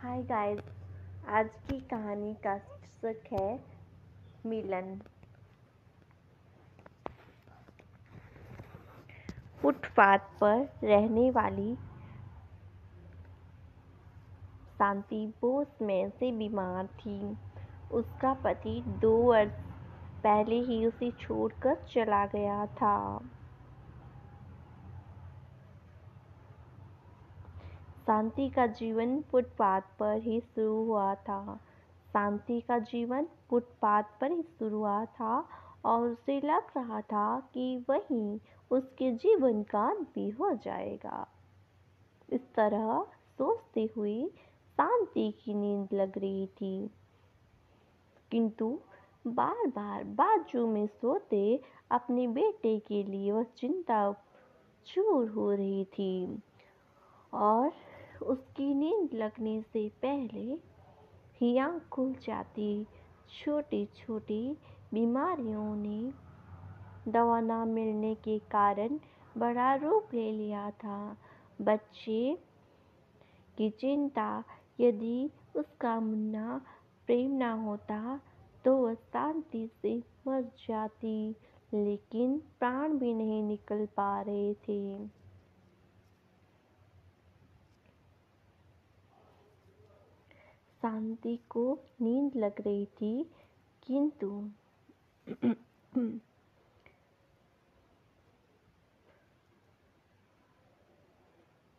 Hi guys. आज की कहानी का शीर्षक है मिलन। फुटपाथ पर रहने वाली शांति बोस में से बीमार थी। उसका पति 2 वर्ष पहले ही उसे छोड़कर चला गया था। शांति का जीवन फुटपाथ पर ही शुरू हुआ था। शांति का जीवन फुटपाथ पर ही शुरू हुआ था और उसे लग रहा था कि वहीं उसके जीवन का अंत भी हो जाएगा। इस तरह सोचते हुए शांति की नींद लग रही थी, किंतु बार बार बाजू में सोते अपने बेटे के लिए वह चिंता चूर हो रही थी और उसकी नींद लगने से पहले ही आँख खुल जाती। छोटी छोटी बीमारियों ने दवा न मिलने के कारण बड़ा रूप ले लिया था। बच्चे की चिंता, यदि उसका मुन्ना प्रेम न होता तो वह शांति से मर जाती, लेकिन प्राण भी नहीं निकल पा रहे थे। शांति को नींद लग रही थी, किंतु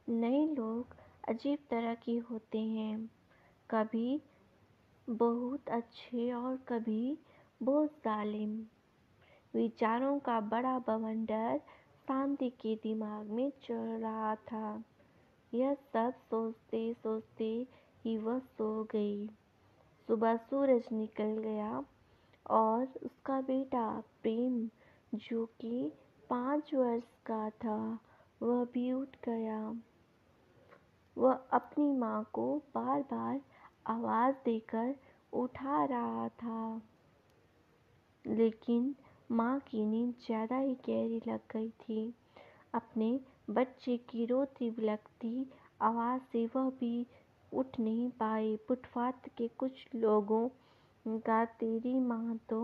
नए लोग अजीब तरह के होते हैं, कभी बहुत अच्छे और कभी बहुत जालिम। विचारों का बड़ा बवंडर शांति के दिमाग में चल रहा था। यह सब सोचते सोचते ही वह सो गई। सुबह सूरज निकल गया और उसका बेटा प्रेम, जो कि 5 वर्ष का था, वह भी उठ गया। वह अपनी माँ को बार बार आवाज़ देकर उठा रहा था, लेकिन माँ की नींद ज़्यादा ही गहरी लग गई थी। अपने बच्चे की रोती बिलखती आवाज़ से वह भी उठ नहीं पाई। फुटपाथ के कुछ लोगों का तेरी माँ तो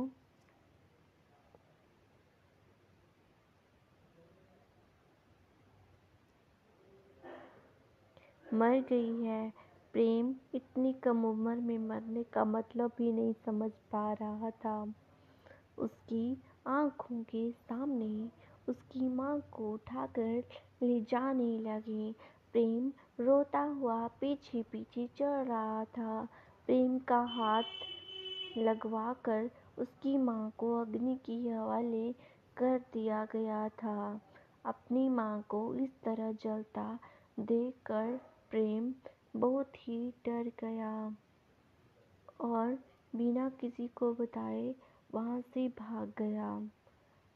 मर गई है। प्रेम इतनी कम उम्र में मरने का मतलब ही नहीं समझ पा रहा था। उसकी आंखों के सामने उसकी माँ को उठाकर ले जाने लगे। प्रेम रोता हुआ पीछे पीछे चल रहा था। प्रेम का हाथ लगवाकर उसकी माँ को अग्नि के हवाले कर दिया गया था। अपनी माँ को इस तरह जलता देखकर प्रेम बहुत ही डर गया और बिना किसी को बताए वहाँ से भाग गया।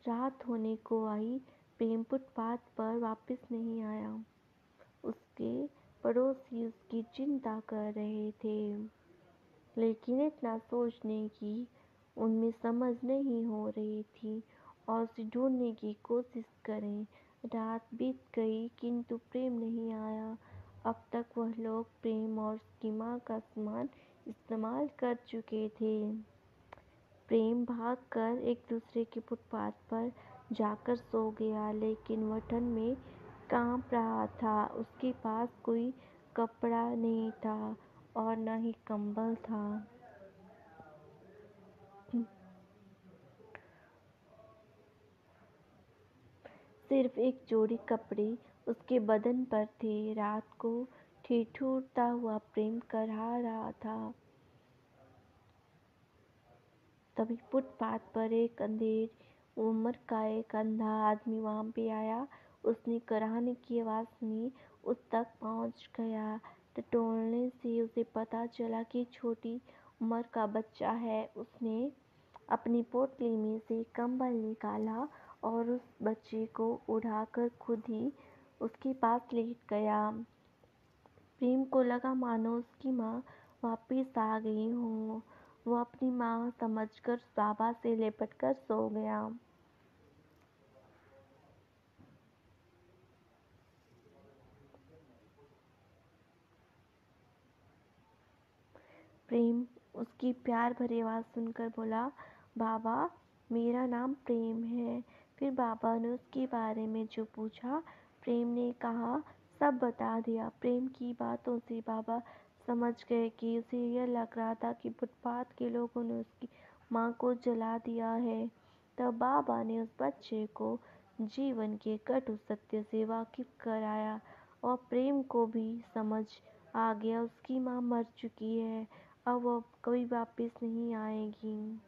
रात होने को आई, प्रेम फुटपाथ पर वापस नहीं आया। उसके पड़ोसी उसकी चिंता कर रहे थे, लेकिन इतना सोचने की उनमें समझ नहीं हो रही थी और उसे ढूंढने की कोशिश करें। रात बीत गई, किंतु प्रेम नहीं आया। अब तक वह लोग प्रेम और उसकी माँ का सामान इस्तेमाल कर चुके थे। प्रेम भागकर एक दूसरे के फुटपाथ पर जाकर सो गया, लेकिन वह ठंड में कांप रहा था। उसके पास कोई कपड़ा नहीं था और न ही कंबल था। सिर्फ एक जोड़ी कपड़े उसके बदन पर थे। रात को ठिठुरता हुआ प्रेम कराह रहा था। तभी फुटपाथ पर एक अंधेर उम्र का एक अंधा आदमी वहां पे आया। उसने कराहने की आवाज़ सुनी, उस तक पहुंच गया। टटोलने से उसे पता चला कि छोटी उम्र का बच्चा है। उसने अपनी पोटली में से कंबल निकाला और उस बच्चे को उठाकर खुद ही उसके पास लेट गया। प्रेम को लगा मानो उसकी माँ वापिस आ गई हो। वो अपनी माँ समझकर बाबा से लिपटकर सो गया। प्रेम उसकी प्यार भरी आवाज़ सुनकर बोला, बाबा मेरा नाम प्रेम है। फिर बाबा ने उसके बारे में जो पूछा, प्रेम ने कहा, सब बता दिया। प्रेम की बातों से बाबा समझ गए कि उसे यह लग रहा था कि फुटपाथ के लोगों ने उसकी माँ को जला दिया है। तब बाबा ने उस बच्चे को जीवन के कटु सत्य से वाकिफ कराया और प्रेम को भी समझ आ गया उसकी माँ मर चुकी है, अब वो कभी वापस नहीं आएगी।